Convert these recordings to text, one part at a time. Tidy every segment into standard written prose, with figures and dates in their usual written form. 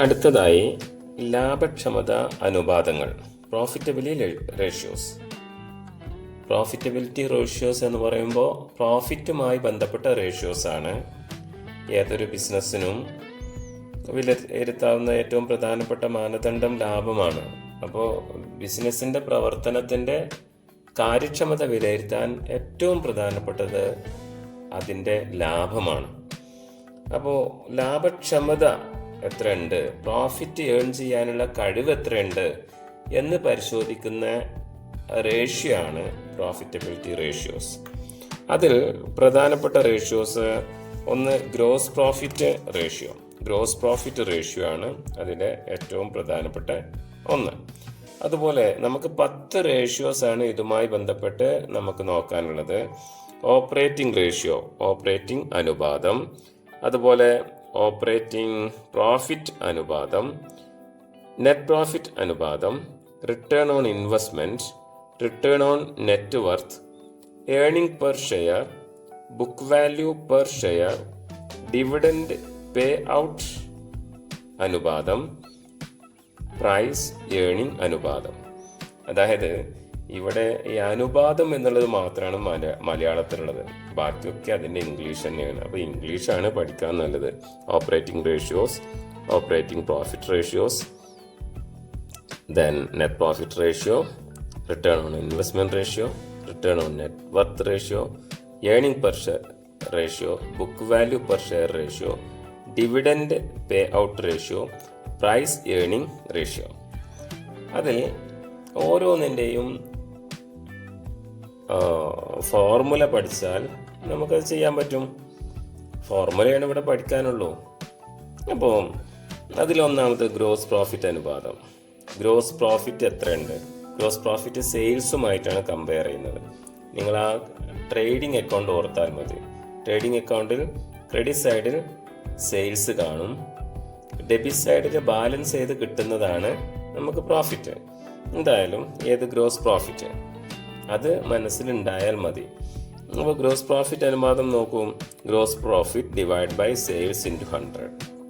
അടുത്തതായി ലാഭക്ഷമത അനുപാതങ്ങൾ, ratios. Profitability ratios എന്ന് പറയുമ്പോൾ പ്രോഫിറ്റുമായി ബന്ധപ്പെട്ട റേഷ്യോസ് ആണ്. ഏതൊരു ബിസിനസ്സിനും വിലയിരുത്താവുന്ന ഏറ്റവും പ്രധാനപ്പെട്ട മാനദണ്ഡം ലാഭമാണ്. അപ്പോൾ ബിസിനസ്സിൻ്റെ പ്രവർത്തനത്തിൻ്റെ കാര്യക്ഷമത വിലയിരുത്താൻ ഏറ്റവും പ്രധാനപ്പെട്ടത് അതിൻ്റെ ലാഭമാണ്. അപ്പോൾ ലാഭക്ഷമത എത്രയുണ്ട്, പ്രോഫിറ്റ് ഏൺ ചെയ്യാനുള്ള കഴിവ് എത്രയുണ്ട് എന്ന് പരിശോധിക്കുന്ന റേഷ്യോ ആണ് പ്രോഫിറ്റബിലിറ്റി റേഷ്യോസ്. അതിൽ പ്രധാനപ്പെട്ട റേഷ്യോസ് ഒന്ന് ഗ്രോസ് പ്രോഫിറ്റ് റേഷ്യോ ആണ് അതിൻ്റെ ഏറ്റവും പ്രധാനപ്പെട്ട ഒന്ന്. അതുപോലെ നമുക്ക് 10 റേഷ്യോസ് ആണ് ഇതുമായി ബന്ധപ്പെട്ട് നമുക്ക് നോക്കാനുള്ളത്. ഓപ്പറേറ്റിംഗ് അനുപാതം, അതുപോലെ ഓപ്പറേറ്റിംഗ് പ്രോഫിറ്റ് അനുപാതം, നെറ്റ് പ്രോഫിറ്റ് അനുപാതം, return on investment, return on net worth, earning per share, book value per share, dividend pay out അനുപാതം, പ്രൈസ് ഏർണിംഗ് അനുപാതം. അതായത് ഇവിടെ ഈ അനുപാതം എന്നുള്ളത് മാത്രമാണ് മലയാളത്തിലുള്ളത്, ബാക്കിയൊക്കെ അതിൻ്റെ ഇംഗ്ലീഷ് തന്നെയാണ്. അപ്പോൾ ഇംഗ്ലീഷാണ് പഠിക്കാൻ നല്ലത്. Operating ratios, operating profit ratios, then net profit ratio, return on investment ratio, return on net worth ratio, earning per share ratio, book value per share ratio, dividend pay out ratio, price earning ratio. അതിൽ ഓരോന്നിൻ്റെയും formula പഠിച്ചാൽ നമുക്കത് ചെയ്യാൻ പറ്റും. ഫോർമുലയാണ് ഇവിടെ പഠിക്കാനുള്ളൂ. അപ്പോൾ അതിലൊന്നാമത് gross profit അനുപാതം. Gross profit എത്രയുണ്ട്? ഗ്രോസ് പ്രോഫിറ്റ് സെയിൽസുമായിട്ടാണ് കമ്പയർ ചെയ്യുന്നത്. നിങ്ങൾ ആ ട്രേഡിംഗ് അക്കൗണ്ട് ഓർത്താൽ മതി. ട്രേഡിംഗ് അക്കൗണ്ടിൽ ക്രെഡിറ്റ് സൈഡിൽ സെയിൽസ് കാണും, ഡെബിറ്റ് സൈഡിൽ ബാലൻസ് ചെയ്ത് കിട്ടുന്നതാണ് നമുക്ക് പ്രോഫിറ്റ്. എന്തായാലും ഏത് ഗ്രോസ് പ്രോഫിറ്റ് അത് മനസ്സിലുണ്ടായാൽ മതി. അപ്പോൾ ഗ്രോസ് പ്രോഫിറ്റ് അനുപാതം നോക്കൂ. Gross profit divide by sales into 100.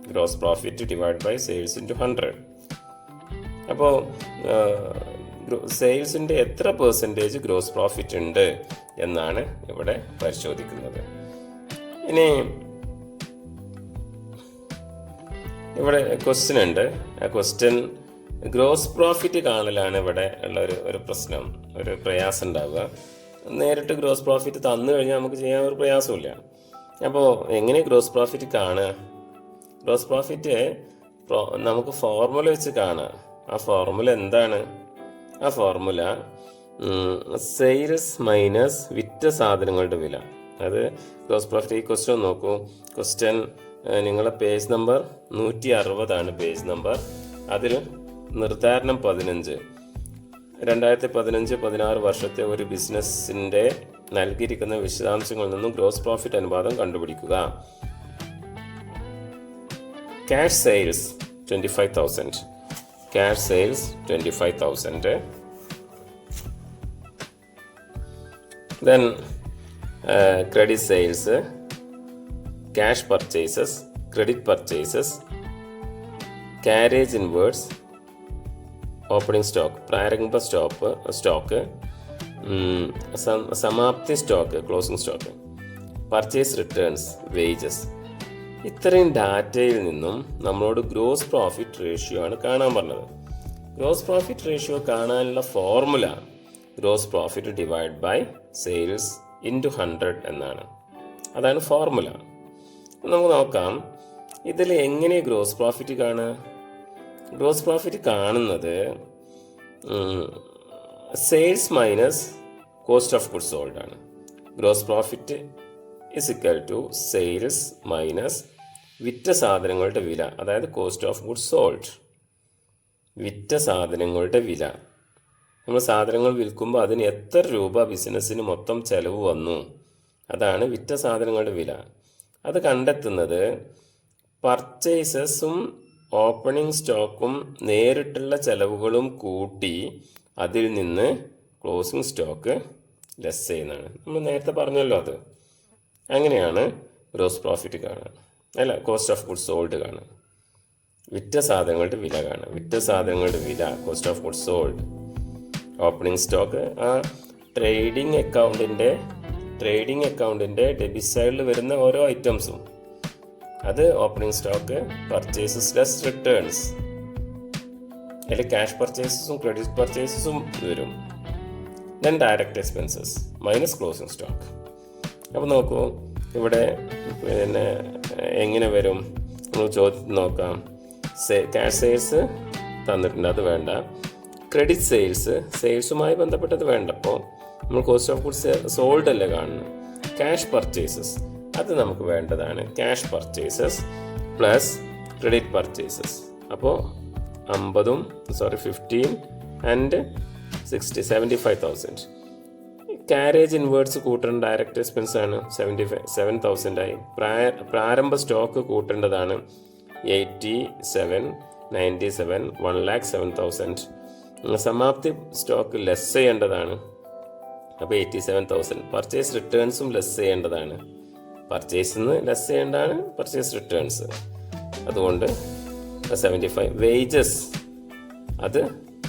Gross profit divide by sales into 100. അപ്പോൾ സെയിൽസിൻ്റെ എത്ര പെർസെൻറ്റേജ് ഗ്രോസ് പ്രോഫിറ്റ് ഉണ്ട് എന്നാണ് ഇവിടെ പരിശോധിക്കുന്നത്. ഇനി ഇവിടെ ക്വസ്റ്റ്യൻ ഉണ്ട്. ആ ക്വസ്റ്റ്യൻ ഗ്രോസ് പ്രോഫിറ്റ് കാണലാണ് ഇവിടെ ഉള്ള ഒരു പ്രശ്നം, ഒരു പ്രയാസം ഉണ്ടാവുക. നേരിട്ട് ഗ്രോസ് പ്രോഫിറ്റ് തന്നു കഴിഞ്ഞാൽ നമുക്ക് ചെയ്യാൻ ഒരു പ്രയാസമില്ല. അപ്പോൾ എങ്ങനെ ഗ്രോസ് പ്രോഫിറ്റ് കാണുക? ഗ്രോസ് പ്രോഫിറ്റ് നമുക്ക് ഫോർമുല വെച്ച് കാണാം. ആ ഫോർമുല എന്താണ്? ആ ഫോർമുല സെയിൽസ് മൈനസ് വിറ്റ സാധനങ്ങളുടെ വില. അത് ഗ്രോസ് പ്രോഫിറ്റ്. ഈ ക്വസ്റ്റ്യൻ നോക്കൂ. ക്വസ്റ്റ്യൻ നിങ്ങളെ പേജ് നമ്പർ 160 പേജ് നമ്പർ. അതിൽ നിർദ്ധാരണം 15, 2015-16 വർഷത്തെ ഒരു ബിസിനസ്സിൻ്റെ നൽകിയിരിക്കുന്ന വിശദാംശങ്ങളിൽ നിന്നും ഗ്രോസ് പ്രോഫിറ്റ് അനുപാതം കണ്ടുപിടിക്കുക. Cash sales 25,000. Cash sales 25,000. Then credit sales, cash purchases, credit purchases, carriage inwards, opening stock, പ്രാരംഭ സ്റ്റോക്ക്, സമാപ്തി stock, closing stock, purchase returns, wages. ഇത്രയും ഡാറ്റയിൽ നിന്നും നമ്മളോട് ഗ്രോസ് പ്രോഫിറ്റ് റേഷ്യോ ആണ് കാണാൻ പറഞ്ഞത്. ഗ്രോസ് പ്രോഫിറ്റ് റേഷ്യോ കാണാനുള്ള formula gross profit divide by sales into 100 എന്നാണ്. അതാണ് ഫോർമുല. നമുക്ക് നോക്കാം ഇതിൽ എങ്ങനെ ഗ്രോസ് പ്രോഫിറ്റ് കാണുക. ഗ്രോസ് പ്രോഫിറ്റ് കാണുന്നത് sales minus cost of goods sold ആണ്. Gross profit is equal to sales minus വിറ്റ സാധനങ്ങളുടെ വില, അതായത് കോസ്റ്റ് ഓഫ് ഗുഡ്സ് സോൾഡ്. വിറ്റ സാധനങ്ങളുടെ വില, നമ്മൾ സാധനങ്ങൾ വിൽക്കുമ്പോൾ അതിന് എത്ര രൂപ ബിസിനസ്സിന് മൊത്തം ചെലവ് വന്നു, അതാണ് വിറ്റ സാധനങ്ങളുടെ വില. അത് കണ്ടെത്തുന്നത് പർച്ചേസസും ഓപ്പണിംഗ് സ്റ്റോക്കും നേരിട്ടുള്ള ചെലവുകളും കൂട്ടി അതിൽ നിന്ന് ക്ലോസിംഗ് സ്റ്റോക്ക് ലെസ് ചെയ്യുന്നതാണ്. നമ്മൾ നേരത്തെ പറഞ്ഞല്ലോ അത്. അങ്ങനെയാണ് ഗ്രോസ് പ്രോഫിറ്റ് കാണുക, അല്ല കോസ്റ്റ് ഓഫ് ഗുഡ്സ് സോൾഡ് കാണുക. വിറ്റ സാധനങ്ങളുടെ വില കാണുക. വിറ്റ സാധനങ്ങളുടെ വില, cost of goods sold, opening stock. ആ ട്രേഡിംഗ് അക്കൗണ്ടിൻ്റെ ഡെബിറ്റ് സൈഡിൽ വരുന്ന ഓരോ ഐറ്റംസും, അത് opening stock, purchases less returns. അതിൽ ക്യാഷ് പർച്ചേസസും ക്രെഡിറ്റ് പർച്ചേസസും വരും. Then direct expenses minus closing stock. അപ്പോൾ നോക്കൂ, ഇവിടെ പിന്നെ എങ്ങനെ വരും നമ്മൾ ചോദ്യത്തിൽ നോക്കാം. ക്യാഷ് സെയിൽസ് തന്നിട്ടുണ്ട്, അത് വേണ്ട. ക്രെഡിറ്റ് സെയിൽസുമായി ബന്ധപ്പെട്ടത് വേണ്ട. അപ്പോൾ നമ്മൾ കോസ്റ്റ് ഓഫ് ഗുഡ്സ് സോൾഡ് അല്ലേ കാണുന്നത്. ക്യാഷ് പർച്ചേസസ് അത് നമുക്ക് വേണ്ടതാണ്. Cash purchases plus credit purchases. അപ്പോൾ 15 ആൻഡ് 75,000. കാരേജ് ഇൻവേർട്സ് കൂട്ടേണ്ട ഡയറക്റ്റ് എക്സ്പെൻസ് ആണ്. 7,000 ആയി. പ്രാരംഭ സ്റ്റോക്ക് കൂട്ടേണ്ടതാണ്. 87, 97, 1,07,000. സമാപ്തി സ്റ്റോക്ക് ലെസ് ചെയ്യേണ്ടതാണ്. അപ്പോൾ 87,000. പർച്ചേസ് റിട്ടേൺസും ലെസ് ചെയ്യേണ്ടതാണ്. പർച്ചേസിൽ നിന്ന് ലെസ് ചെയ്യേണ്ടതാണ് പർച്ചേസ് റിട്ടേൺസ്. അതുകൊണ്ട് 75. വേജസ് അത്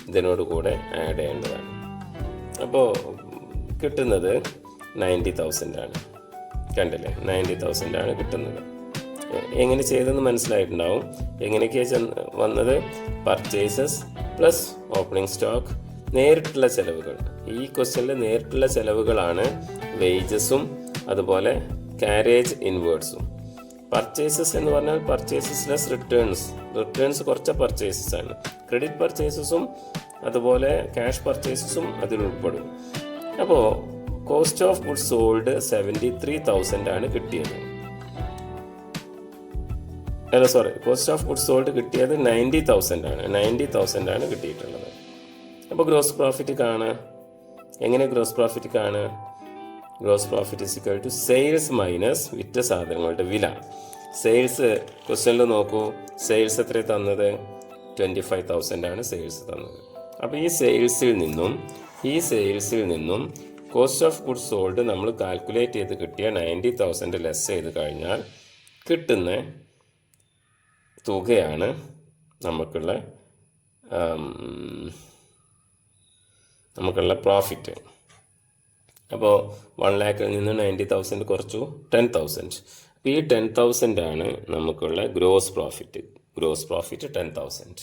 ഇതിനോട് കൂടെ ആഡ് ചെയ്യേണ്ടതാണ്. അപ്പോൾ കിട്ടുന്നത് 90,000 ആണ്. കണ്ടില്ലേ, 90,000 ആണ് കിട്ടുന്നത്. എങ്ങനെ ചെയ്തെന്ന് മനസ്സിലായിട്ടുണ്ടാവും. എങ്ങനെയൊക്കെയാണ് വന്നത്? പർച്ചേസസ് പ്ലസ് ഓപ്പണിംഗ് സ്റ്റോക്ക്, നേരിട്ടുള്ള ചെലവുകൾ. ഈ ക്വസ്റ്റ്യനിൽ നേരിട്ടുള്ള ചെലവുകളാണ് വേജസും അതുപോലെ കാരേജ് ഇൻവേർട്സും. പർച്ചേസസ് എന്ന് പറഞ്ഞാൽ പർച്ചേസസ് ലെസ് റിട്ടേൺസ് കുറച്ച പർച്ചേസസ് ആണ്. ക്രെഡിറ്റ് പർച്ചേസസും അതുപോലെ ക്യാഷ് പർച്ചേസസും അതിൽ ഉൾപ്പെടും. അപ്പോൾ കോസ്റ്റ് ഓഫ് ഗുഡ്സ് സോൾഡ് 73,000 ആണ് കിട്ടിയത്. കോസ്റ്റ് ഓഫ് ഗുഡ്സ് സോൾഡ് കിട്ടിയത് 90,000 ആണ്. 90,000 ആണ് കിട്ടിയിട്ടുള്ളത്. അപ്പോൾ ഗ്രോസ് പ്രോഫിറ്റ് കാണുക. എങ്ങനെ ഗ്രോസ് പ്രോഫിറ്റ് കാണുക? Gross profit is equal to sales minus വിറ്റ സാധനങ്ങളുടെ വില. സെയിൽസ് ക്വസ്റ്റ്യനിൽ നോക്കൂ, സെയിൽസ് എത്ര തന്നത്? 25,000 ആണ് സെയിൽസ് തന്നത്. അപ്പോൾ ഈ സെയിൽസിൽ നിന്നും കോസ്റ്റ് ഓഫ് ഗുഡ്സ് സോൾഡ് നമ്മൾ കാൽക്കുലേറ്റ് ചെയ്ത് കിട്ടിയ 90,000 ലെസ് ചെയ്ത് കഴിഞ്ഞാൽ കിട്ടുന്ന തുകയാണ് നമുക്കുള്ള പ്രോഫിറ്റ്. അപ്പോൾ 1,00,000 നിന്ന് 90,000 കുറച്ചു 10,000. അപ്പോൾ ഈ 10,000 ആണ് നമുക്കുള്ള ഗ്രോസ് പ്രോഫിറ്റ് 10,000.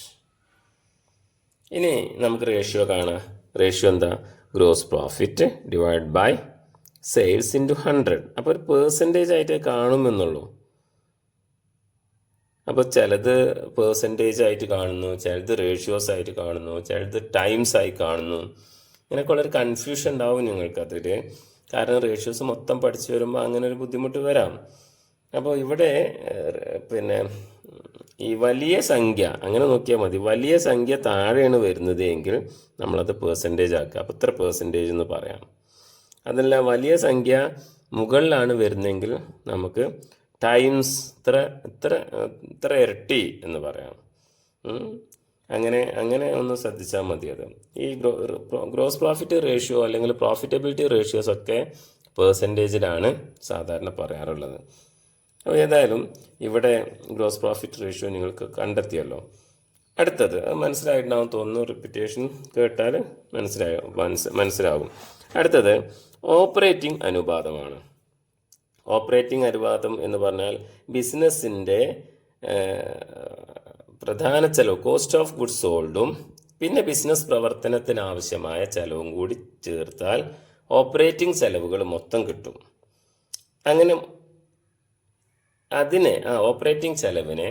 ഇനി നമുക്ക് റേഷ്യോ കാണാം. റേഷ്യോ എന്താ? Gross profit divide by sales into 100. അപ്പോൾ ഒരു പേഴ്സൻറ്റേജ് ആയിട്ട് കാണുമെന്നുള്ളൂ. അപ്പോൾ ചിലത് പേഴ്സൻറ്റേജ് ആയിട്ട് കാണുന്നു, ചിലത് റേഷ്യോസ് ആയിട്ട് കാണുന്നു, ചിലത് ടൈംസ് ആയി കാണുന്നു. ഇങ്ങനെയൊക്കെയുള്ളൊരു കൺഫ്യൂഷൻ ഉണ്ടാവും നിങ്ങൾക്കതിൽ. കാരണം റേഷ്യോസ് മൊത്തം പഠിച്ചു വരുമ്പോൾ അങ്ങനെ ഒരു ബുദ്ധിമുട്ട് വരാം. അപ്പോൾ ഇവിടെ പിന്നെ ഈ വലിയ സംഖ്യ അങ്ങനെ നോക്കിയാൽ മതി. വലിയ സംഖ്യ താഴെയാണ് വരുന്നത് എങ്കിൽ നമ്മളത് പേഴ്സൻറ്റേജ് ആക്കുക. അപ്പോൾ ഇത്ര പേഴ്സൻറ്റേജ് എന്ന് പറയാം. അതല്ല വലിയ സംഖ്യ മുകളിലാണ് വരുന്നതെങ്കിൽ നമുക്ക് ടൈംസ് ഇത്ര ഇരട്ടി എന്ന് പറയാം. അങ്ങനെ ഒന്ന് ശ്രദ്ധിച്ചാൽ മതി. അത് ഈ ഗ്രോസ് പ്രോഫിറ്റ് റേഷ്യോ അല്ലെങ്കിൽ പ്രോഫിറ്റബിലിറ്റി റേഷ്യോസ് ഒക്കെ പേഴ്സൻറ്റേജിലാണ് സാധാരണ പറയാറുള്ളത്. അപ്പോൾ ഏതായാലും ഇവിടെ ഗ്രോസ് പ്രോഫിറ്റ് റേഷ്യോ നിങ്ങൾക്ക് കണ്ടെത്തിയല്ലോ. അടുത്തത് അത് മനസ്സിലായിട്ടുണ്ടാവും തോന്നുന്നു. റിപ്പീറ്റേഷൻ കേട്ടാൽ മനസ്സിലാകും. അടുത്തത് ഓപ്പറേറ്റിംഗ് അനുപാതമാണ്. ഓപ്പറേറ്റിംഗ് അനുപാതം എന്ന് പറഞ്ഞാൽ ബിസിനസ്സിൻ്റെ പ്രധാന ചെലവ് കോസ്റ്റ് ഓഫ് ഗുഡ്സ് സോൾഡും പിന്നെ ബിസിനസ് പ്രവർത്തനത്തിന് ആവശ്യമായ ചെലവും കൂടി ചേർത്താൽ ഓപ്പറേറ്റിംഗ് ചെലവുകൾ മൊത്തം കിട്ടും. അങ്ങനെ ഓപ്പറേറ്റിംഗ് ചെലവിനെ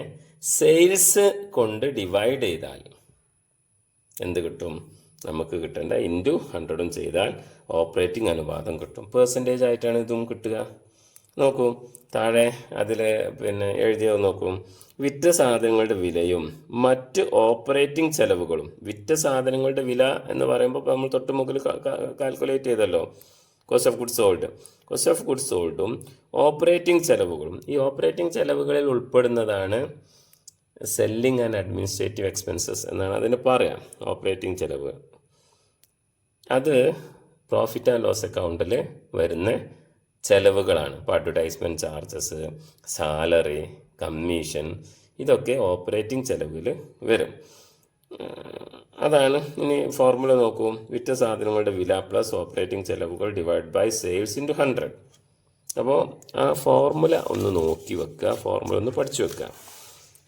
സെയിൽസ് കൊണ്ട് ഡിവൈഡ് ചെയ്താൽ എന്ത് കിട്ടും? നമുക്ക് കിട്ടേണ്ട ഇൻറ്റു 100 ചെയ്താൽ ഓപ്പറേറ്റിംഗ് അനുപാതം കിട്ടും. പേഴ്സൻറ്റേജ് ആയിട്ടാണ് ഇതും കിട്ടുക. നോക്കൂ, താഴെ അതിൽ പിന്നെ എഴുതിയത് നോക്കൂ. വിറ്റ സാധനങ്ങളുടെ വിലയും മറ്റ് ഓപ്പറേറ്റിംഗ് ചെലവുകളും. വിറ്റ സാധനങ്ങളുടെ വില എന്ന് പറയുമ്പോൾ നമ്മൾ തൊട്ട് മുകളിൽ കാൽക്കുലേറ്റ് ചെയ്തല്ലോ cost of goods sold. Cost of goods സോൾഡും ഓപ്പറേറ്റിംഗ് ചെലവുകളും. ഈ ഓപ്പറേറ്റിംഗ് ചെലവുകളിൽ ഉൾപ്പെടുന്നതാണ് സെല്ലിംഗ് ആൻഡ് അഡ്മിനിസ്ട്രേറ്റീവ് എക്സ്പെൻസസ് എന്നാണ് അതിന് പറയാം. ഓപ്പറേറ്റിംഗ് ചെലവ് അത് പ്രോഫിറ്റ് ആൻഡ് ലോസ് അക്കൗണ്ടിൽ വരുന്ന ചെലവുകളാണ്. ഇപ്പോൾ അഡ്വർടൈസ്മെൻറ്റ് ചാർജസ്, സാലറി, കമ്മീഷൻ ഇതൊക്കെ ഓപ്പറേറ്റിംഗ് ചെലവിൽ വരും. അതാണ്. ഇനി ഫോർമുല നോക്കൂ. വിറ്റ സാധനങ്ങളുടെ വില പ്ലസ് ഓപ്പറേറ്റിംഗ് ചെലവുകൾ ഡിവൈഡ് ബൈ സെയിൽസ് ഇൻറ്റു 100. അപ്പോൾ ആ ഫോർമുല ഒന്ന് നോക്കി വെക്കുക, ഫോർമുല ഒന്ന് പഠിച്ചു വെക്കുക.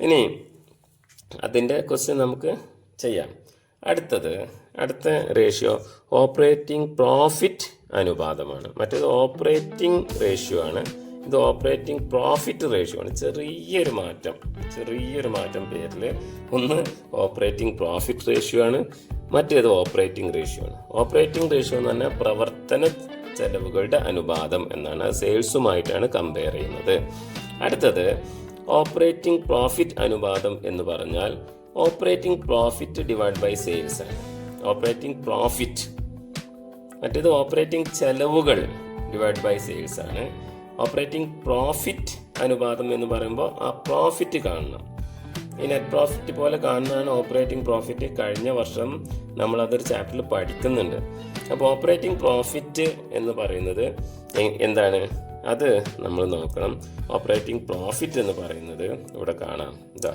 ഇനി അതിൻ്റെ ക്വസ്റ്റ്യൻ നമുക്ക് ചെയ്യാം. അടുത്ത റേഷ്യോ ഓപ്പറേറ്റിംഗ് പ്രോഫിറ്റ് അനുപാതമാണ്. മറ്റേത് ഓപ്പറേറ്റിംഗ് റേഷ്യോ ആണ്, ഇത് ഓപ്പറേറ്റിംഗ് പ്രോഫിറ്റ് റേഷ്യോ ആണ്. ചെറിയൊരു മാറ്റം പേരിൽ. ഒന്ന് ഓപ്പറേറ്റിംഗ് പ്രോഫിറ്റ് റേഷ്യോ ആണ്, മറ്റേത് ഓപ്പറേറ്റിംഗ് റേഷ്യോ ആണ്. ഓപ്പറേറ്റിംഗ് റേഷ്യോ എന്ന് പറഞ്ഞാൽ പ്രവർത്തന ചെലവുകളുടെ അനുപാതം എന്നാണ്. അത് സെയിൽസുമായിട്ടാണ് കമ്പയർ ചെയ്യുന്നത്. അടുത്തത് ഓപ്പറേറ്റിംഗ് പ്രോഫിറ്റ് അനുപാതം എന്ന് പറഞ്ഞാൽ operating profit divide by sales ആണ്. Operating profit. മറ്റേത് ഓപ്പറേറ്റിംഗ് ചെലവുകൾ ഡിവൈഡ് ബൈ സെയിൽസ് ആണ്. ഓപ്പറേറ്റിംഗ് പ്രോഫിറ്റ് അനുപാതം എന്ന് പറയുമ്പോൾ ആ പ്രോഫിറ്റ് കാണണം. ഈ നെറ്റ് പ്രോഫിറ്റ് പോലെ കാണുന്നതാണ് ഓപ്പറേറ്റിംഗ് പ്രോഫിറ്റ്. കഴിഞ്ഞ വർഷം നമ്മളതൊരു ചാപ്റ്ററിൽ പഠിക്കുന്നുണ്ട്. അപ്പോൾ ഓപ്പറേറ്റിംഗ് പ്രോഫിറ്റ് എന്ന് പറയുന്നത് എന്താണ്, അത് നമ്മൾ നോക്കണം. ഓപ്പറേറ്റിംഗ് പ്രോഫിറ്റ് എന്ന് പറയുന്നത് ഇവിടെ കാണാം. ഇതാ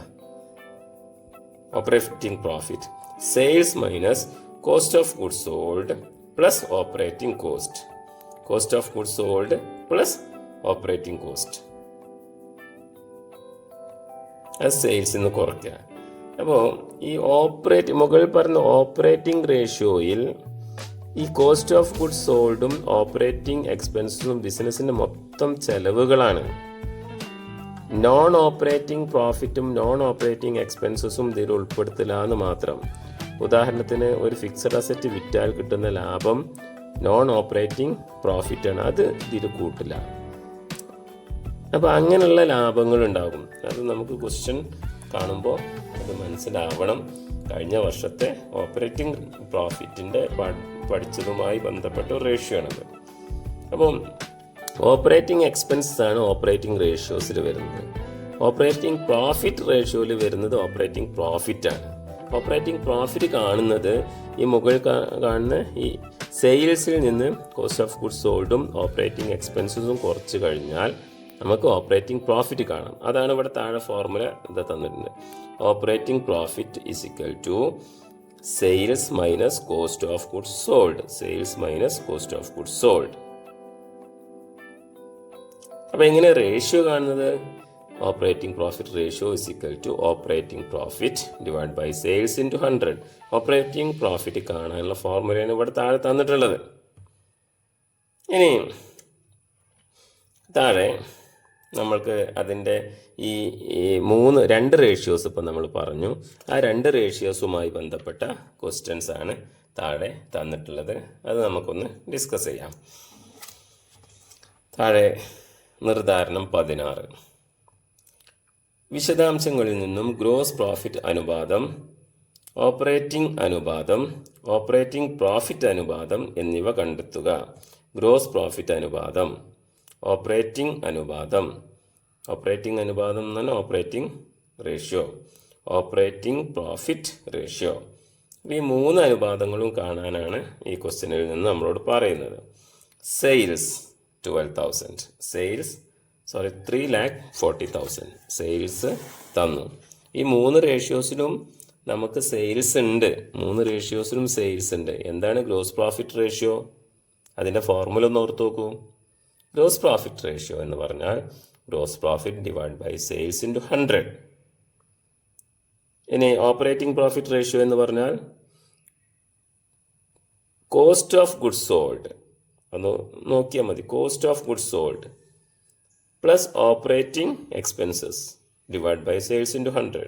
operating profit sales minus cost of goods sold plus operating cost. Cost of goods sold plus operating cost. അത് സെയിൽസിൽ നിന്ന് കുറയ്ക്കുക. അപ്പോൾ ഈ മുകളിൽ പറഞ്ഞ ഓപ്പറേറ്റിംഗ് റേഷ്യോയിൽ ഈ കോസ്റ്റ് ഓഫ് ഗുഡ്സ് സോൾഡും ഓപ്പറേറ്റിംഗ് എക്സ്പെൻസും ബിസിനസിന്റെ മൊത്തം ചെലവുകളാണ്. നോൺ ഓപ്പറേറ്റിംഗ് പ്രോഫിറ്റും നോൺ ഓപ്പറേറ്റിംഗ് എക്സ്പെൻസസും ഇതിൽ ഉൾപ്പെടുത്തില്ല എന്ന് മാത്രം. ഉദാഹരണത്തിന് ഒരു ഫിക്സഡ് അസറ്റ് വിറ്റാൽ കിട്ടുന്ന ലാഭം നോൺ ഓപ്പറേറ്റിംഗ് പ്രോഫിറ്റാണ്, അത് ഇതിൽ കൂട്ടില്ല. അപ്പോൾ അങ്ങനെയുള്ള ലാഭങ്ങൾ ഉണ്ടാകും. അത് നമുക്ക് ക്വസ്റ്റ്യൻ കാണുമ്പോൾ അത് മനസ്സിലാവണം. കഴിഞ്ഞ വർഷത്തെ ഓപ്പറേറ്റിംഗ് പ്രോഫിറ്റിൻ്റെ പഠിച്ചതുമായി ബന്ധപ്പെട്ട ഒരു റേഷ്യോ ആണത്. അപ്പം ഓപ്പറേറ്റിംഗ് എക്സ്പെൻസസ് ആണ് ഓപ്പറേറ്റിംഗ് റേഷ്യോസിൽ വരുന്നത്. ഓപ്പറേറ്റിംഗ് പ്രോഫിറ്റ് റേഷ്യോയിൽ വരുന്നത് ഓപ്പറേറ്റിംഗ് പ്രോഫിറ്റാണ്. ഓപ്പറേറ്റിംഗ് പ്രോഫിറ്റ് കാണുന്നത് ഈ മുകളിൽ കാണുന്ന ഈ സെയിൽസിൽ നിന്ന് കോസ്റ്റ് ഓഫ് ഗുഡ്സ് സോൾഡും ഓപ്പറേറ്റിംഗ് എക്സ്പെൻസസും കുറച്ച് കഴിഞ്ഞാൽ നമുക്ക് ഓപ്പറേറ്റിംഗ് പ്രോഫിറ്റ് കാണാം. അതാണ് ഇവിടെ താഴെ ഫോർമുല എന്താ തന്നിട്ടുണ്ട്. Operating profit is equal to sales minus cost of goods sold. Sales minus cost of goods sold. അപ്പോൾ എങ്ങനെ റേഷ്യോ കാണുന്നത്? Operating profit ratio is equal to operating profit divide by sales into 100. Operating profit കാണാനുള്ള ഫോർമുലയാണ് ഇവിടെ താഴെ തന്നിട്ടുള്ളത്. ഇനി താഴെ നമ്മൾക്ക് അതിൻ്റെ ഈ രണ്ട് റേഷ്യോസ് ഇപ്പം നമ്മൾ പറഞ്ഞു. ആ രണ്ട് റേഷ്യോസുമായി ബന്ധപ്പെട്ട ക്വസ്റ്റ്യൻസ് ആണ് താഴെ തന്നിട്ടുള്ളത്. അത് നമുക്കൊന്ന് ഡിസ്കസ് ചെയ്യാം. താഴെ നിർദ്ധാരണം 16. വിശദാംശങ്ങളിൽ നിന്നും ഗ്രോസ് പ്രോഫിറ്റ് അനുപാതം, ഓപ്പറേറ്റിംഗ് അനുപാതം, ഓപ്പറേറ്റിംഗ് പ്രോഫിറ്റ് അനുപാതം എന്നിവ കണ്ടെത്തുക. ഗ്രോസ് പ്രോഫിറ്റ് അനുപാതം, ഓപ്പറേറ്റിംഗ് അനുപാതം എന്ന് പറഞ്ഞാൽ operating ratio, operating profit ratio. ഈ മൂന്ന് അനുപാതങ്ങളും കാണാനാണ് ഈ ക്വസ്റ്റ്യനിൽ നിന്ന് നമ്മളോട് പറയുന്നത്. സെയിൽസ് 12,000, 3,40,000 സെയിൽസ് തന്നു. ഈ മൂന്ന് റേഷ്യോസിലും നമുക്ക് സെയിൽസ് ഉണ്ട്. എന്താണ് ഗ്രോസ് പ്രോഫിറ്റ് റേഷ്യോ? അതിൻ്റെ ഫോർമുല ഒന്ന് ഓർത്ത് നോക്കൂ. ഗ്രോസ് പ്രോഫിറ്റ് റേഷ്യോ എന്ന് പറഞ്ഞാൽ gross profit divide by sales into 100. ഇനി ഓപ്പറേറ്റിംഗ് പ്രോഫിറ്റ് റേഷ്യോ എന്ന് പറഞ്ഞാൽ കോസ്റ്റ് ഓഫ് ഗുഡ്സ് സോൾഡ്, ഒന്ന് നോക്കിയാൽ മതി. Cost of goods sold plus operating expenses divide by sales into 100.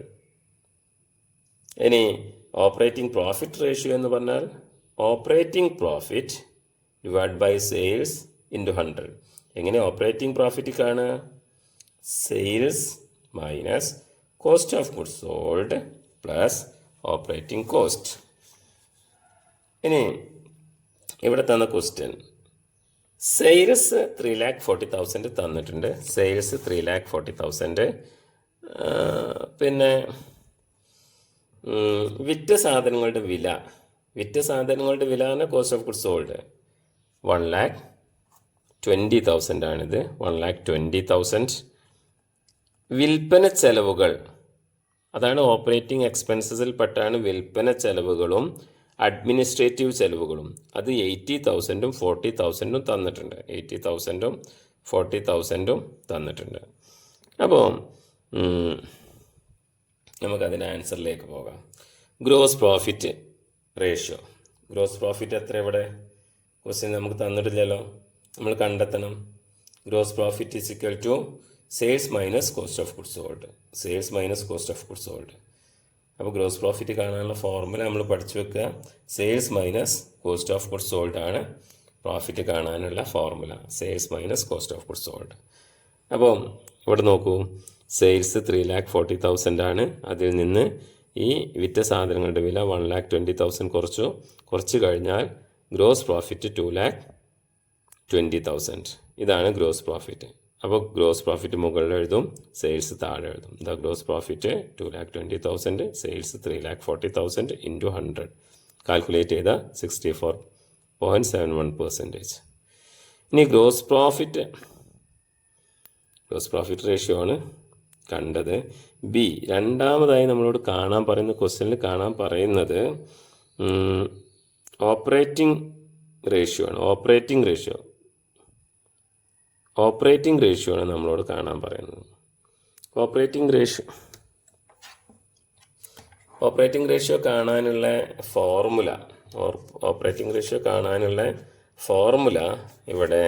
ഇനി ഓപ്പറേറ്റിംഗ് പ്രോഫിറ്റ് റേഷ്യോ എന്ന് പറഞ്ഞാൽ operating profit divide by sales into 100. എങ്ങനെ ഓപ്പറേറ്റിംഗ് പ്രോഫിറ്റ് കാണുക? Sales minus cost of goods sold plus operating cost. ഇനി ഇവിടെ തന്ന question sales 3,40,000 തന്നിട്ടുണ്ട്. Sales 3,40,000. പിന്നെ വിറ്റ സാധനങ്ങളുടെ വില കോസ്റ്റ് ഓഫ് ഗുഡ്സ് സോൾഡ് 1,20,000 ആണിത്. 1,20,000. വിൽപ്പന ചെലവുകൾ അതാണ് ഓപ്പറേറ്റിംഗ് എക്സ്പെൻസസിൽ പെട്ടാണ് വിൽപ്പന ചെലവുകളും അഡ്മിനിസ്ട്രേറ്റീവ് ചെലവുകളും. അത് 80,000-ഉം 40,000-ഉം തന്നിട്ടുണ്ട്. 80,000-ഉം 40,000-ഉം തന്നിട്ടുണ്ട്. അപ്പോൾ നമുക്കതിൻ്റെ ആൻസറിലേക്ക് പോകാം. Gross profit ratio. Gross profit എത്ര ഇവിടെ ക്വസ്റ്റ്യൻ നമുക്ക് തന്നിട്ടില്ലല്ലോ. നമ്മൾ കണ്ടെത്തണം. Gross profit is equal to sales minus cost of goods sold. Sales minus cost of goods sold. അപ്പോൾ ഗ്രോസ് പ്രോഫിറ്റ് കാണാനുള്ള ഫോർമുല നമ്മൾ പഠിച്ചു വെക്കുക. Sales minus cost of goods sold ആണ് പ്രോഫിറ്റ് കാണാനുള്ള formula. Sales minus cost of goods sold. അപ്പോൾ ഇവിടെ നോക്കൂ, സെയിൽസ് 3,40,000 ആണ്. അതിൽ നിന്ന് ഈ വിറ്റ സാധനങ്ങളുടെ വില 1,20,000 കുറച്ച് കഴിഞ്ഞാൽ ഗ്രോസ് പ്രോഫിറ്റ് 2,20,000. ഇതാണ് ഗ്രോസ് പ്രോഫിറ്റ്. അപ്പോൾ ഗ്രോസ് പ്രോഫിറ്റ് മുകളിൽ എഴുതും, സെയിൽസ് താഴെ എഴുതും. ഇതാ gross profit 2,20,000, sales 3,40,000 into 100. Calculate ചെയ്താൽ 64.71%. ഇനി ഗ്രോസ് പ്രോഫിറ്റ് റേഷ്യോ ആണ് കണ്ടത്. ബി, രണ്ടാമതായി നമ്മളോട് കാണാൻ പറയുന്ന ക്വസ്റ്റ്യനിൽ കാണാൻ പറയുന്നത് ഓപ്പറേറ്റിംഗ് റേഷ്യോ ആണ്. ഓപ്പറേറ്റിംഗ് റേഷ്യോ ആണ് നമ്മളോട് കാണാൻ പറയുന്നത്. ഓപ്പറേറ്റിംഗ് റേഷ്യോ കാണാനുള്ള ഫോർമുല ഇവിടെ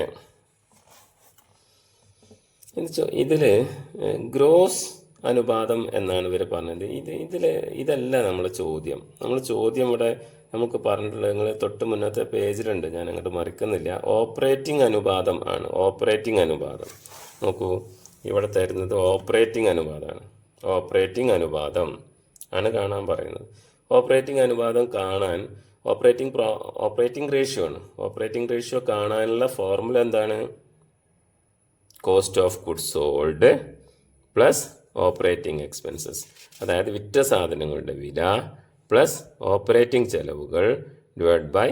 ഇതിൽ ഗ്രോസ് അനുപാതം എന്നാണ് ഇവർ പറഞ്ഞത്. ഇതല്ല നമ്മളെ ചോദ്യം. ഇവിടെ നമുക്ക് പറഞ്ഞിട്ടുള്ളത് നിങ്ങൾ തൊട്ട് മുന്നത്തെ പേജിലുണ്ട്, ഞാൻ അങ്ങോട്ട് മറിക്കുന്നില്ല. ഓപ്പറേറ്റിംഗ് അനുപാതം ആണ്. ഓപ്പറേറ്റിംഗ് അനുപാതം നോക്കൂ, ഇവിടെ തരുന്നത് ഓപ്പറേറ്റിംഗ് അനുപാതം ആണ് കാണാൻ പറയുന്നത്. ഓപ്പറേറ്റിംഗ് അനുപാതം കാണാൻ ഓപ്പറേറ്റിംഗ് റേഷ്യോ ആണ്. ഓപ്പറേറ്റിംഗ് റേഷ്യോ കാണാനുള്ള ഫോർമുല എന്താണ്? Cost of goods sold plus operating expenses. അതായത് വിറ്റ സാധനങ്ങളുടെ വില പ്ലസ് ഓപ്പറേറ്റിംഗ് ചെലവുകൾ ഡിവൈഡ് ബൈ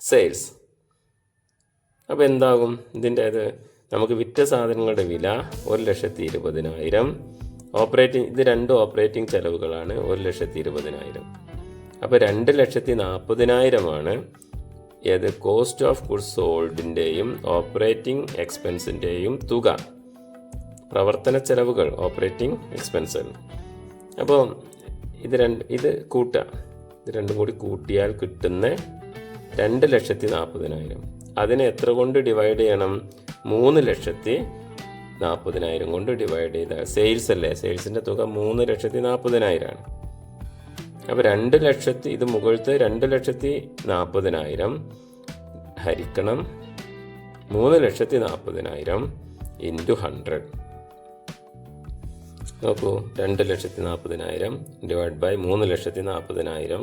സെയിൽസ്. അപ്പോൾ എന്താകും ഇതിൻ്റെ അത്? നമുക്ക് വിറ്റ സാധനങ്ങളുടെ വില 1,20,000. ഇത് രണ്ട് ഓപ്പറേറ്റിംഗ് ചെലവുകളാണ് 1,20,000. അപ്പോൾ 2,40,000 ഏത് കോസ്റ്റ് ഓഫ് ഗുഡ്സ് സോൾഡിൻ്റെയും ഓപ്പറേറ്റിംഗ് എക്സ്പെൻസിൻ്റെയും തുക. പ്രവർത്തന ചെലവുകൾ ഓപ്പറേറ്റിംഗ് എക്സ്പെൻസ്. അപ്പോൾ ഇത് രണ്ടും കൂടി കൂട്ടിയാൽ കിട്ടുന്ന 2,40,000. അതിനെ എത്ര കൊണ്ട് ഡിവൈഡ് ചെയ്യണം? 3,40,000 കൊണ്ട് ഡിവൈഡ് ചെയ്താൽ സെയിൽസ് അല്ലേ, സെയിൽസിൻ്റെ തുക 3,40,000 ആണ്. അപ്പോൾ 2,00,000, ഇത് മുകളിലത്തെ 2,40,000 ഹരിക്കണം 3,40,000 ഇൻറ്റു 100. നോക്കൂ, 2,40,000 ഡിവൈഡ് ബൈ 3,40,000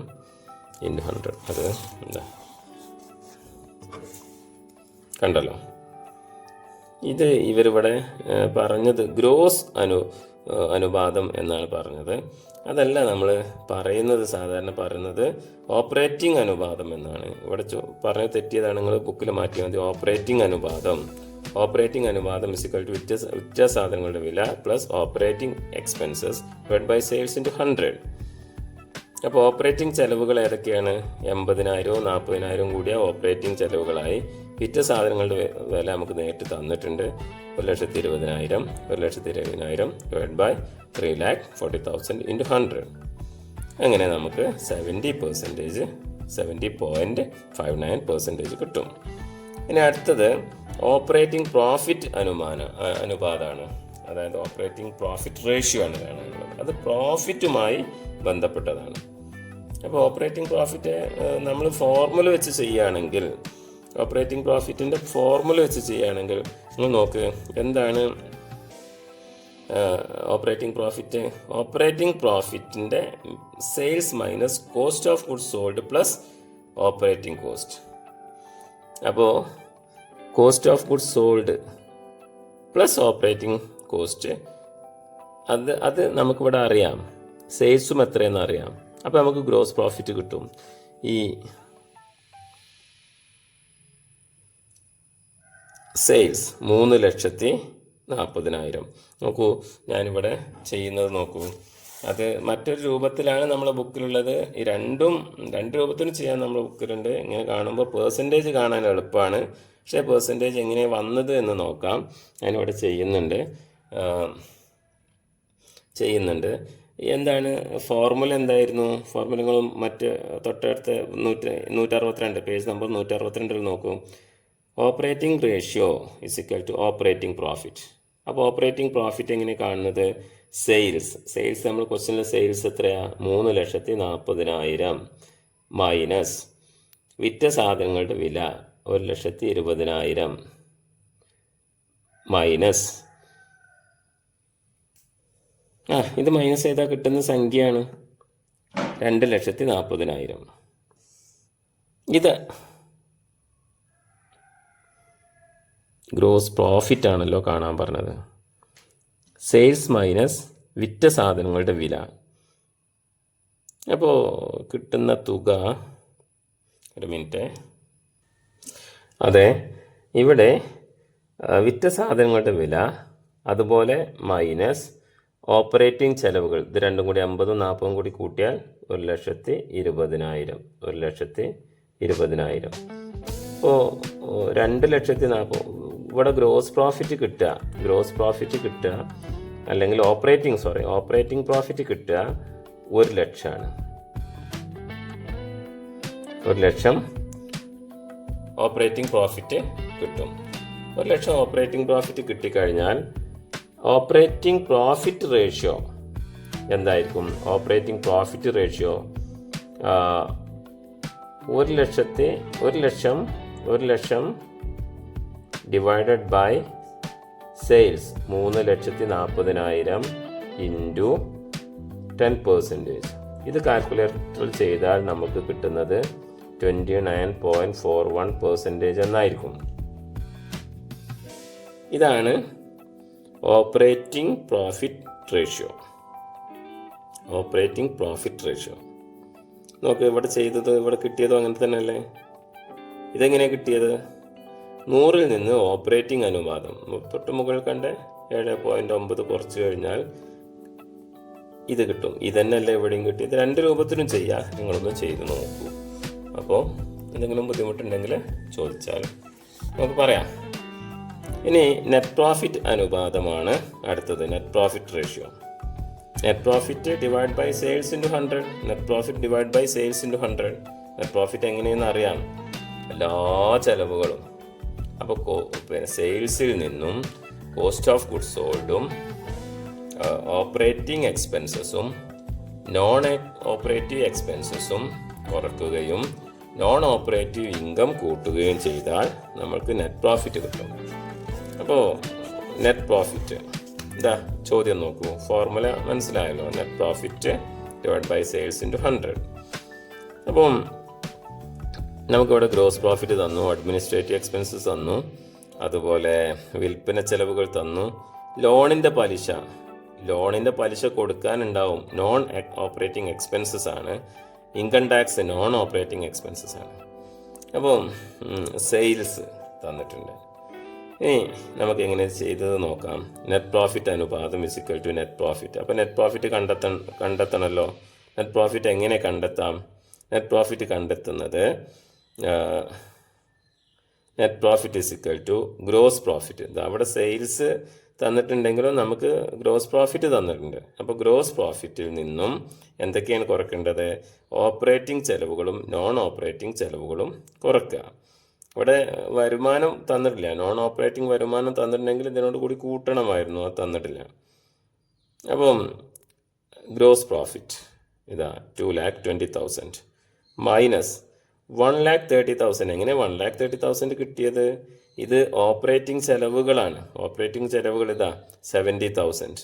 ഇൻറ്റു 100. അത് എന്താ കണ്ടല്ലോ. ഇത് ഇവരിവിടെ പറഞ്ഞത് ഗ്രോസ് അനുപാതം എന്നാണ് പറഞ്ഞത്. അതല്ല നമ്മൾ പറയുന്നത്, സാധാരണ പറയുന്നത് ഓപ്പറേറ്റിംഗ് അനുപാതം എന്നാണ്. ഇവിടെ പറഞ്ഞ് തെറ്റിയതാണ്, നിങ്ങൾ ബുക്കിൽ മാറ്റിയാൽ മതി. ഓപ്പറേറ്റിംഗ് അനുപാതം ഇസിക്കൽ ടു വിറ്റ സാധനങ്ങളുടെ വില plus operating expenses divide by sales into 100. അപ്പോൾ ഓപ്പറേറ്റിംഗ് ചെലവുകൾ ഏതൊക്കെയാണ്? 80,000-ഉം 40,000 കൂടിയ ഓപ്പറേറ്റിംഗ് ചെലവുകളായി. വിറ്റ സാധനങ്ങളുടെ വില നമുക്ക് നേരിട്ട് തന്നിട്ടുണ്ട്. 1,20,000 ഡിവൈഡ് ബൈ 3,40,000 ഇൻറ്റു 100. അങ്ങനെ നമുക്ക് 70.59% കിട്ടും. ഇനി അടുത്തത് ഓപ്പറേറ്റിംഗ് പ്രോഫിറ്റ് അനുപാതമാണ്. അതായത് ഓപ്പറേറ്റിംഗ് പ്രോഫിറ്റ് റേഷ്യോ ആണ് കാണാനുള്ളത്. അത് പ്രോഫിറ്റുമായി ബന്ധപ്പെട്ടതാണ്. അപ്പോൾ ഓപ്പറേറ്റിംഗ് പ്രോഫിറ്റ് നമ്മൾ ഫോർമുല വെച്ച് ചെയ്യുകയാണെങ്കിൽ, ഓപ്പറേറ്റിംഗ് പ്രോഫിറ്റിൻ്റെ ഫോർമുല വെച്ച് ചെയ്യുകയാണെങ്കിൽ നിങ്ങൾ നോക്ക് എന്താണ് ഓപ്പറേറ്റിംഗ് പ്രോഫിറ്റിൻ്റെ sales minus cost of goods sold plus operating cost. അപ്പോൾ cost of goods sold plus operating cost അത് നമുക്കിവിടെ അറിയാം. സെയിൽസും എത്രയെന്ന് അറിയാം. അപ്പോൾ നമുക്ക് ഗ്രോസ് പ്രോഫിറ്റ് കിട്ടും. ഈ സെയിൽസ് 3,40,000. നോക്കൂ, ഞാനിവിടെ ചെയ്യുന്നത് നോക്കൂ. അത് മറ്റൊരു രൂപത്തിലാണ് നമ്മളെ ബുക്കിലുള്ളത്. ഈ രണ്ട് രൂപത്തിലും ചെയ്യാൻ നമ്മുടെ ബുക്കിലുണ്ട്. ഇങ്ങനെ കാണുമ്പോൾ പേഴ്സൻറ്റേജ് കാണാൻ എളുപ്പമാണ്. പക്ഷേ പേഴ്സൻറ്റേജ് എങ്ങനെ വന്നത് എന്ന് നോക്കാം. ഞാനിവിടെ ചെയ്യുന്നുണ്ട്. എന്താണ് ഫോർമുല എന്തായിരുന്നു? ഫോർമുലകളും മറ്റ് തൊട്ടടുത്ത 162 പേജ് നമ്പർ 162 നോക്കൂ. Operating ratio is equal to operating profit. അപ്പോൾ ഓപ്പറേറ്റിംഗ് പ്രോഫിറ്റ് എങ്ങനെ കാണുന്നത്? സെയിൽസ് നമ്മൾ ക്വസ്റ്റ്യനിലെ സെയിൽസ് എത്രയാണ്? 3,40,000 മൈനസ് വിറ്റ സാധനങ്ങളുടെ വില 1,20,000 മൈനസ് ഇത് മൈനസ് ചെയ്താൽ കിട്ടുന്ന സംഖ്യയാണ് 2,40,000. ഇത് ഗ്രോസ് പ്രോഫിറ്റ് ആണല്ലോ കാണാൻ പറഞ്ഞത്. സെയിൽസ് മൈനസ് വിറ്റ സാധനങ്ങളുടെ വില. അപ്പോൾ കിട്ടുന്ന തുക, ഒരു മിനിറ്റ്, അതെ, ഇവിടെ വിറ്റ സാധനങ്ങളുടെ വില, അതുപോലെ മൈനസ് ഓപ്പറേറ്റിംഗ് ചെലവുകൾ. ഇത് രണ്ടും കൂടി 50ഉം 40ഉം കൂടി കൂട്ടിയാൽ 1,20,000. 1,20,000. അപ്പോൾ 2,40,000. ഇവിടെ ഗ്രോസ് പ്രോഫിറ്റ് കിട്ടുക അല്ലെങ്കിൽ ഓപ്പറേറ്റിംഗ് പ്രോഫിറ്റ് കിട്ടുക 1,00,000. 1,00,000 ഓപ്പറേറ്റിംഗ് പ്രോഫിറ്റ് കിട്ടും. 1,00,000 ഓപ്പറേറ്റിംഗ് പ്രോഫിറ്റ് കിട്ടിക്കഴിഞ്ഞാൽ ഓപ്പറേറ്റിംഗ് പ്രോഫിറ്റ് റേഷ്യോ എന്തായിരിക്കും? Operating profit ratio 1,00,000 divided by sales 3,40,000 into 10%. ഇത് കാൽക്കുലേറ്ററിൽ ചെയ്താൽ നമുക്ക് കിട്ടുന്നത് 29.41% എന്നായിരിക്കും. ഇതാണ് ഓപ്പറേറ്റിംഗ് പ്രോഫിറ്റ് റേഷ്യോ. നോക്ക്, ഇവിടെ കിട്ടിയതോ അങ്ങനെ തന്നെയല്ലേ? ഇതെങ്ങനെയാണ് കിട്ടിയത്? 100ൽ നിന്ന് ഓപ്പറേറ്റിംഗ് അനുപാതം തൊട്ട് മുകളിൽ കണ്ട 7.9 കുറച്ച് കഴിഞ്ഞാൽ ഇത് കിട്ടും. ഇതന്നെയല്ലേ ഇവിടെയും കിട്ടിയത്. 2 രൂപത്തിലും ചെയ്യാം. നിങ്ങളൊന്ന് ചെയ്ത് നോക്കൂ. അപ്പോൾ എന്തെങ്കിലും ബുദ്ധിമുട്ടുണ്ടെങ്കിൽ ചോദിച്ചാൽ നമുക്ക് പറയാം. ഇനി നെറ്റ് പ്രോഫിറ്റ് അനുപാതമാണ് അടുത്തത്. Net profit ratio. Net profit divide by sales into 100. Net profit divide by sales into 100. Net profit എങ്ങനെയെന്ന് അറിയാം. എല്ലാ ചെലവുകളും. അപ്പോൾ സെയിൽസിൽ നിന്നും കോസ്റ്റ് ഓഫ് ഗുഡ്സ് സോൾഡും ഓപ്പറേറ്റിംഗ് എക്സ്പെൻസസും നോൺ ഓപ്പറേറ്റീവ് എക്സ്പെൻസസും കുറയ്ക്കുകയും നോൺ ഓപ്പറേറ്റീവ് ഇൻകം കൂട്ടുകയും ചെയ്താൽ നമ്മൾക്ക് നെറ്റ് പ്രോഫിറ്റ് കിട്ടും. അപ്പോൾ നെറ്റ് പ്രോഫിറ്റ് ചോദ്യം നോക്കൂ. ഫോർമുല മനസ്സിലായല്ലോ. Net profit divide by sales into 100. അപ്പം നമുക്കിവിടെ ഗ്രോസ് പ്രോഫിറ്റ് തന്നു, അഡ്മിനിസ്ട്രേറ്റീവ് എക്സ്പെൻസസ് തന്നു, അതുപോലെ വിൽപ്പന ചെലവുകൾ തന്നു. ലോണിൻ്റെ പലിശ കൊടുക്കാനുണ്ടാവും. നോൺ ഓപ്പറേറ്റിംഗ് എക്സ്പെൻസസ് ആണ്. Income tax non operating expenses ആണ്. അപ്പം സെയിൽസ് തന്നിട്ടുണ്ട്. ഇനി നമുക്ക് എങ്ങനെ ചെയ്തത് നോക്കാം. നെറ്റ് പ്രോഫിറ്റ് അനുപാതം is equal to net profit. അപ്പോൾ നെറ്റ് പ്രോഫിറ്റ് കണ്ടെത്തണമല്ലോ. നെറ്റ് പ്രോഫിറ്റ് എങ്ങനെ കണ്ടെത്താം? നെറ്റ് പ്രോഫിറ്റ് കണ്ടെത്തുന്നത് net profit is equal to gross profit. അവിടെ സെയിൽസ് തന്നിട്ടുണ്ടെങ്കിലും നമുക്ക് ഗ്രോസ് പ്രോഫിറ്റ് തന്നിട്ടുണ്ട്. അപ്പോൾ ഗ്രോസ് പ്രോഫിറ്റിൽ നിന്നും എന്തൊക്കെയാണ് കുറയ്ക്കേണ്ടത്? ഓപ്പറേറ്റിംഗ് ചെലവുകളും നോൺ ഓപ്പറേറ്റിംഗ് ചെലവുകളും കുറയ്ക്കുക. ഇവിടെ വരുമാനം തന്നിട്ടില്ല. നോൺ ഓപ്പറേറ്റിംഗ് വരുമാനം തന്നിട്ടുണ്ടെങ്കിൽ ഇതിനോട് കൂടി കൂട്ടണമായിരുന്നു. അത് തന്നിട്ടില്ല. അപ്പം ഗ്രോസ് പ്രോഫിറ്റ് 2,20,000 മൈനസ് 1,30,000. എങ്ങനെ 1,30,000 കിട്ടിയത്? ഇത് ഓപ്പറേറ്റിംഗ് ചെലവുകളാണ്. ഓപ്പറേറ്റിംഗ് ചെലവുകൾ 70,000.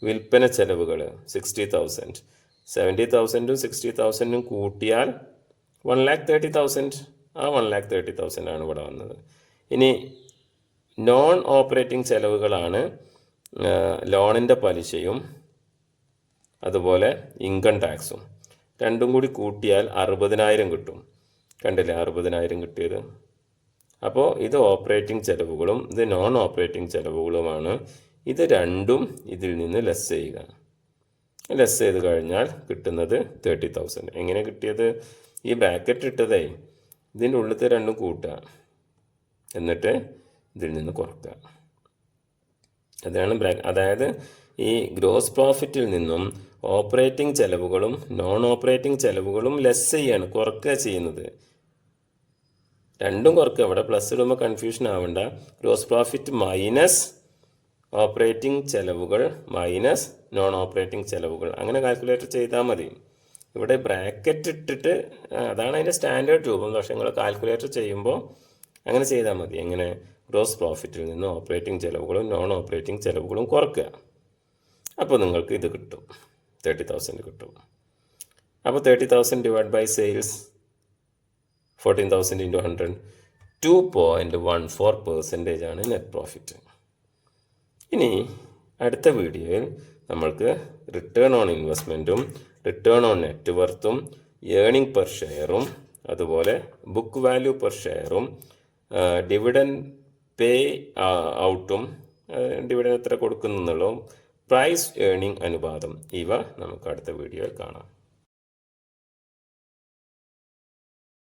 വിൽപ്പന ചെലവുകൾ 60,000. 70,000ഉം 60,000ഉം കൂട്ടിയാൽ 1,30,000. ആ 1,30,000 ആണ് ഇവിടെ വന്നത്. ഇനി നോൺ ഓപ്പറേറ്റിംഗ് ചെലവുകളാണ് ലോണിൻ്റെ പലിശയും അതുപോലെ ഇൻകം ടാക്സും. രണ്ടും കൂടി കൂട്ടിയാൽ 60,000 കിട്ടും. കണ്ടില്ലേ 60,000 കിട്ടിയത്. അപ്പോൾ ഇത് ഓപ്പറേറ്റിംഗ് ചെലവുകളും ഇത് നോൺ ഓപ്പറേറ്റിംഗ് ചെലവുകളുമാണ്. ഇത് രണ്ടും ഇതിൽ നിന്ന് ലെസ് ചെയ്യുക. ലെസ് ചെയ്ത് കഴിഞ്ഞാൽ കിട്ടുന്നത് 30,000. എങ്ങനെ കിട്ടിയത്? ഈ ബ്രാക്കറ്റ് ഇട്ടതേ ഇതിൻ്റെ ഉള്ളിലത്തെ രണ്ടും കൂട്ടുക, എന്നിട്ട് ഇതിൽ നിന്ന് കുറക്കുക. അതാണ് അതായത് ഈ ഗ്രോസ് പ്രോഫിറ്റിൽ നിന്നും ഓപ്പറേറ്റിംഗ് ചെലവുകളും നോൺ ഓപ്പറേറ്റിംഗ് ചെലവുകളും ലെസ് ചെയ്യാണ്, കുറക്കുക ചെയ്യുന്നത്. രണ്ടും കുറക്കുക. ഇവിടെ പ്ലസ് ഇടുമ്പോൾ കൺഫ്യൂഷൻ ആവണ്ട. ഗ്രോസ് പ്രോഫിറ്റ് മൈനസ് ഓപ്പറേറ്റിംഗ് ചെലവുകൾ മൈനസ് നോൺ ഓപ്പറേറ്റിംഗ് ചെലവുകൾ, അങ്ങനെ കാൽക്കുലേറ്റ് ചെയ്താൽ മതി. ഇവിടെ ബ്രാക്കറ്റ് ഇട്ടിട്ട് അതാണ് അതിൻ്റെ സ്റ്റാൻഡേർഡ് രൂപം. പക്ഷേ നിങ്ങൾ കാൽക്കുലേറ്റർ ചെയ്യുമ്പോൾ അങ്ങനെ ചെയ്താൽ മതി. എങ്ങനെ? ഗ്രോസ് പ്രോഫിറ്റിൽ നിന്ന് ഓപ്പറേറ്റിംഗ് ചെലവുകളും നോൺ ഓപ്പറേറ്റിംഗ് ചെലവുകളും കുറക്കുക. അപ്പോൾ നിങ്ങൾക്ക് ഇത് കിട്ടും, 30,000 കിട്ടും. അപ്പോൾ 30,000 ഡിവൈഡ് ബൈ സെയിൽസ് 14,000 ഇൻറ്റു 100, 2.14% ആണ് നെറ്റ് പ്രോഫിറ്റ്. ഇനി അടുത്ത വീഡിയോയിൽ നമ്മൾക്ക് റിട്ടേൺ ഓൺ ഇൻവെസ്റ്റ്മെൻറ്റും റിട്ടേൺ ഓൺ നെറ്റ് വർത്തും ഏണിംഗ് പെർ ഷെയറും അതുപോലെ ബുക്ക് വാല്യൂ പെർ ഷെയറും ഡിവിഡൻ പേ ഔട്ടും ഡിവിഡൻ എത്ര കൊടുക്കുന്നുള്ളതും പ്രൈസ് ഏണിംഗ് അനുപാതം, ഇവ നമുക്ക് അടുത്ത വീഡിയോയിൽ കാണാം.